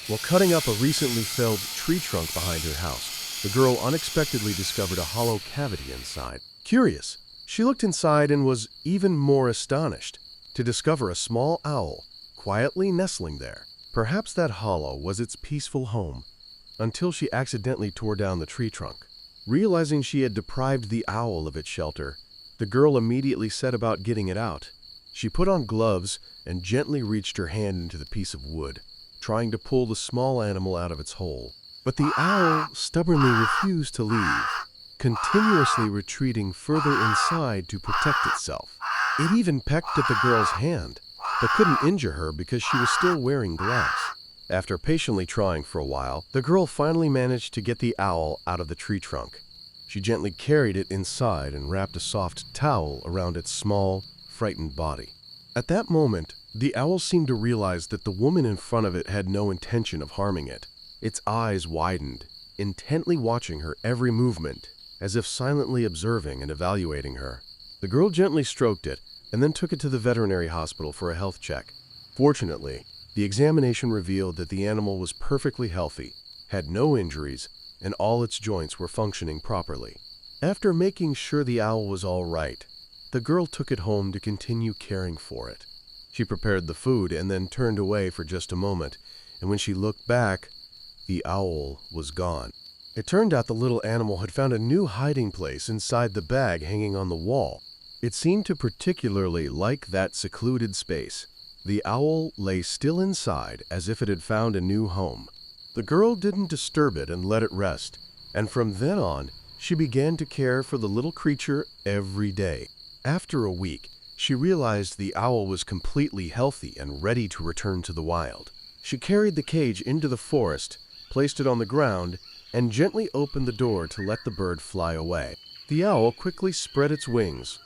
While cutting up a recently felled tree trunk behind her house, the girl unexpectedly discovered a hollow cavity inside. Curious, she looked inside and was even more astonished to discover a small owl quietly nestling there. Perhaps that hollow was its peaceful home, until she accidentally tore down the tree trunk. Realizing she had deprived the owl of its shelter, the girl immediately set about getting it out. She put on gloves and gently reached her hand into the piece of wood, trying to pull the small animal out of its hole. But the owl stubbornly refused to leave, continuously retreating further inside to protect itself. It even pecked at the girl's hand, but couldn't injure her because she was still wearing gloves. After patiently trying for a while, the girl finally managed to get the owl out of the tree trunk. She gently carried it inside and wrapped a soft towel around its small, frightened body. At that moment, the owl seemed to realize that the woman in front of it had no intention of harming it. Its eyes widened, intently watching her every movement, as if silently observing and evaluating her. The girl gently stroked it and then took it to the veterinary hospital for a health check. Fortunately, the examination revealed that the animal was perfectly healthy, had no injuries, and all its joints were functioning properly. After making sure the owl was all right, the girl took it home to continue caring for it. She prepared the food and then turned away for just a moment, and when she looked back, the owl was gone. It turned out the little animal had found a new hiding place inside the bag hanging on the wall. It seemed to particularly like that secluded space. The owl lay still inside as if it had found a new home. The girl didn't disturb it and let it rest, and from then on, she began to care for the little creature every day. After a week, she realized the owl was completely healthy and ready to return to the wild. She carried the cage into the forest, placed it on the ground, and gently opened the door to let the bird fly away. The owl quickly spread its wings,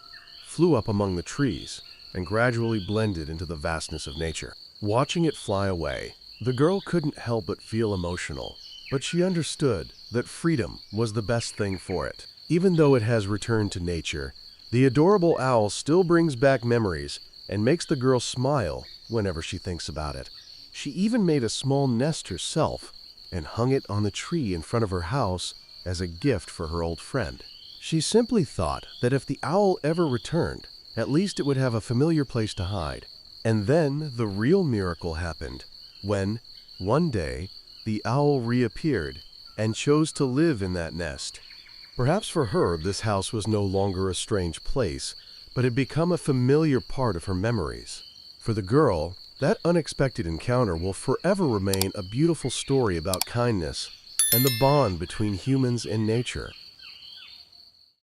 flew up among the trees, and gradually blended into the vastness of nature. Watching it fly away, the girl couldn't help but feel emotional, but she understood that freedom was the best thing for it. Even though it has returned to nature, the adorable owl still brings back memories and makes the girl smile whenever she thinks about it. She even made a small nest herself and hung it on the tree in front of her house as a gift for her old friend. She simply thought that if the owl ever returned, at least it would have a familiar place to hide. And then the real miracle happened when, one day, the owl reappeared and chose to live in that nest. Perhaps for her, this house was no longer a strange place, but had become a familiar part of her memories. For the girl, that unexpected encounter will forever remain a beautiful story about kindness and the bond between humans and nature.